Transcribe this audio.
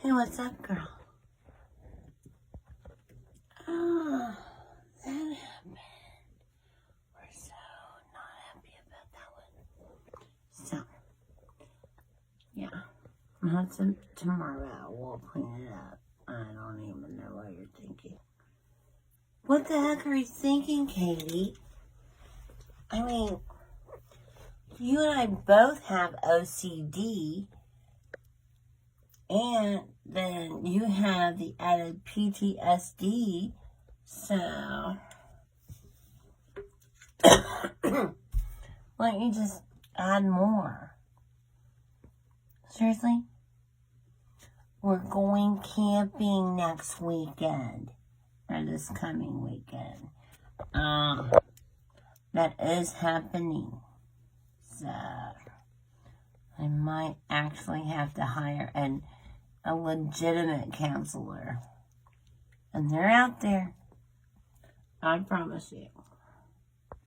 Hey, what's up, girl? Oh, that happened. We're so not happy about that one. So, yeah. Tomorrow we'll clean it up. I don't even know what you're thinking. What the heck are you thinking, Katie? I mean, you and I both have OCD, and then you have the added PTSD, so why don't you just add more? Seriously? We're going camping next weekend, or this coming weekend. That is happening. So, I might actually have to hire a legitimate counselor. And they're out there. I promise you.